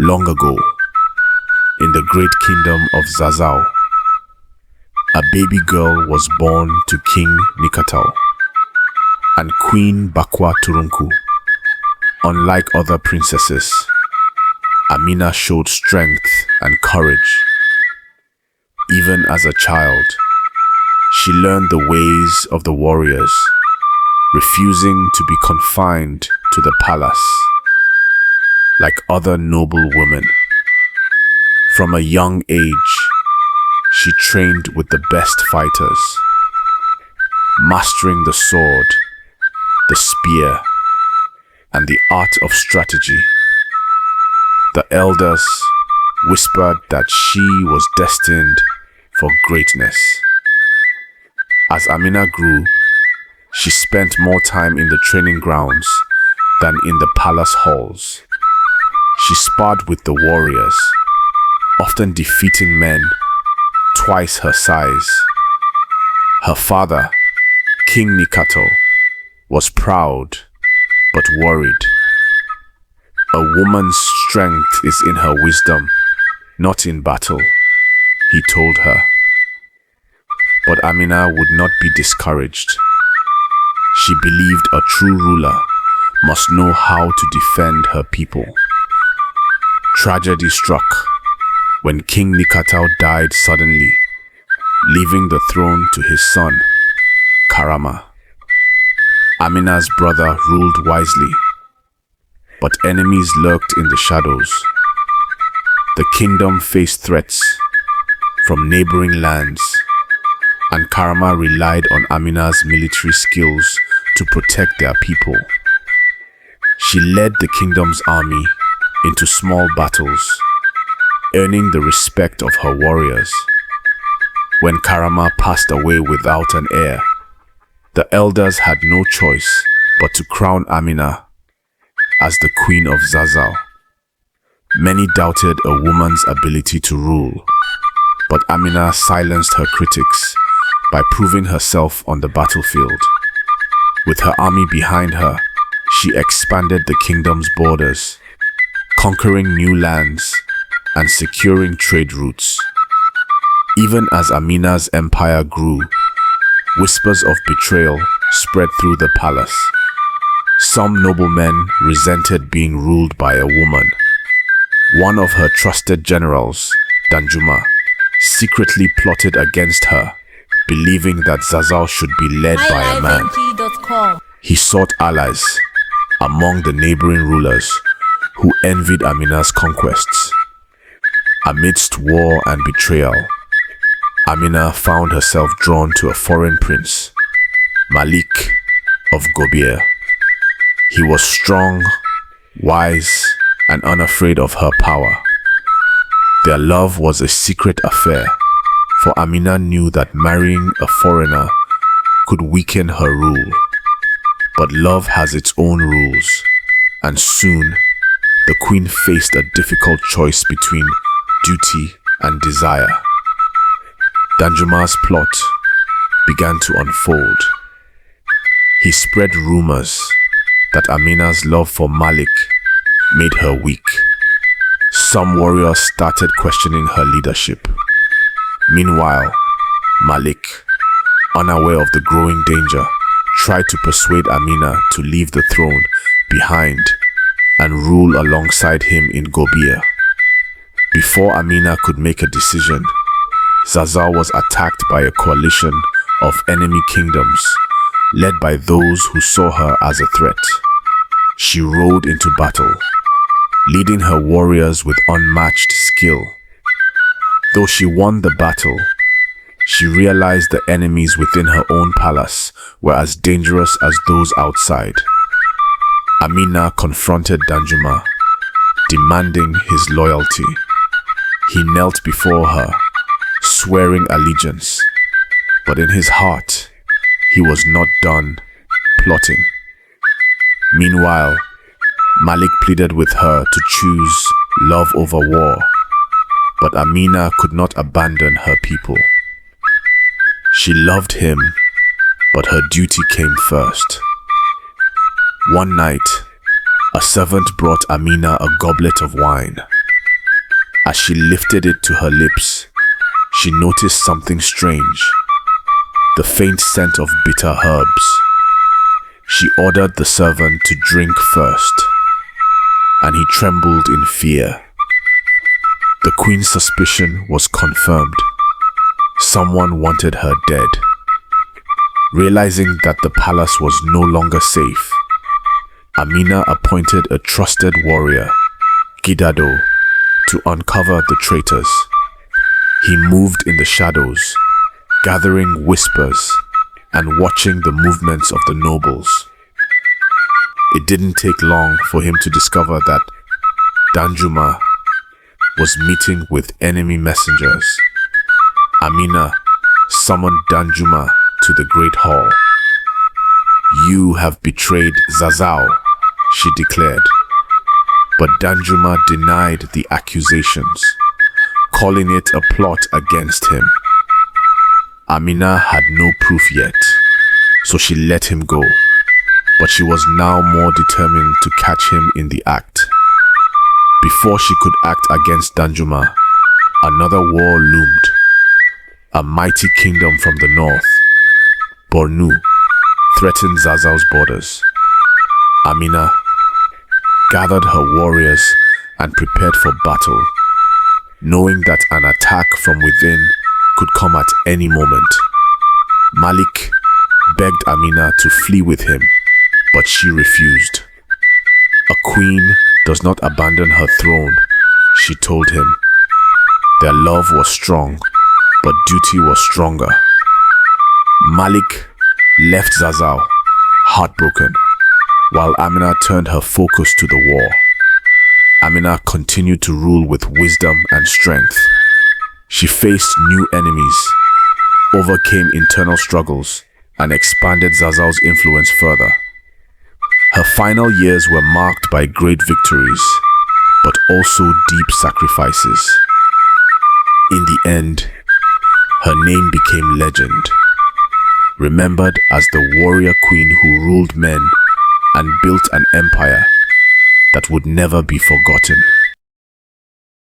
Long ago, in the great kingdom of Zazzau, a baby girl was born to King Nikatau and Queen Bakwa Turunku. Unlike other princesses, Amina showed strength and courage. Even as a child, she learned the ways of the warriors, refusing to be confined to the palace like other noble women. From a young age, she trained with the best fighters, mastering the sword, the spear, and the art of strategy. The elders whispered that she was destined for greatness. As Amina grew, she spent more time in the training grounds than in the palace halls. She sparred with the warriors, often defeating men twice her size. Her father, King Nikato, was proud but worried. A woman's strength is in her wisdom, not in battle, he told her. But Amina would not be discouraged. She believed a true ruler must know how to defend her people. Tragedy struck when King Nikatau died suddenly, leaving the throne to his son, Karama. Amina's brother ruled wisely, but enemies lurked in the shadows. The kingdom faced threats from neighboring lands, and Karama relied on Amina's military skills to protect their people. She led the kingdom's army into small battles, earning the respect of her warriors. When Karama passed away without an heir, the elders had no choice but to crown Amina as the Queen of Zazzau. Many doubted a woman's ability to rule, but Amina silenced her critics by proving herself on the battlefield. With her army behind her, she expanded the kingdom's borders, conquering new lands and securing trade routes. Even as Amina's empire grew, whispers of betrayal spread through the palace. Some noblemen resented being ruled by a woman. One of her trusted generals, Danjuma, secretly plotted against her, believing that Zazzau should be led by a man. He sought allies among the neighboring rulers who envied Amina's conquests. Amidst war and betrayal, Amina found herself drawn to a foreign prince, Malik of Gobir. He was strong, wise, and unafraid of her power. Their love was a secret affair, for Amina knew that marrying a foreigner could weaken her rule. But love has its own rules, and soon the queen faced a difficult choice between duty and desire. Danjuma's plot began to unfold. He spread rumors that Amina's love for Malik made her weak. Some warriors started questioning her leadership. Meanwhile, Malik, unaware of the growing danger, tried to persuade Amina to leave the throne behind and rule alongside him in Gobir. Before Amina could make a decision, Zazzau was attacked by a coalition of enemy kingdoms, led by those who saw her as a threat. She rode into battle, leading her warriors with unmatched skill. Though she won the battle, she realized the enemies within her own palace were as dangerous as those outside. Amina confronted Danjuma, demanding his loyalty. He knelt before her, swearing allegiance, but in his heart, he was not done plotting. Meanwhile, Malik pleaded with her to choose love over war, but Amina could not abandon her people. She loved him, but her duty came first. One night, a servant brought Amina a goblet of wine. As she lifted it to her lips, she noticed something strange, the faint scent of bitter herbs. She ordered the servant to drink first, and he trembled in fear. The queen's suspicion was confirmed. Someone wanted her dead. Realizing that the palace was no longer safe, Amina appointed a trusted warrior, Gidado, to uncover the traitors. He moved in the shadows, gathering whispers and watching the movements of the nobles. It didn't take long for him to discover that Danjuma was meeting with enemy messengers. Amina summoned Danjuma to the great hall. "You have betrayed Zazzau," she declared. But Danjuma denied the accusations, calling it a plot against him. Amina had no proof yet, so she let him go, but she was now more determined to catch him in the act. Before she could act against Danjuma, another war loomed. A mighty kingdom from the north, Bornu, threatened Zazzau's borders. Amina gathered her warriors and prepared for battle, knowing that an attack from within could come at any moment. Malik begged Amina to flee with him, but she refused. "A queen does not abandon her throne," she told him. Their love was strong, but duty was stronger. Malik left Zazzau, heartbroken, while Amina turned her focus to the war. Amina continued to rule with wisdom and strength. She faced new enemies, overcame internal struggles, and expanded Zazzau's influence further. Her final years were marked by great victories, but also deep sacrifices. In the end, her name became legend, remembered as the warrior queen who ruled men and built an empire that would never be forgotten.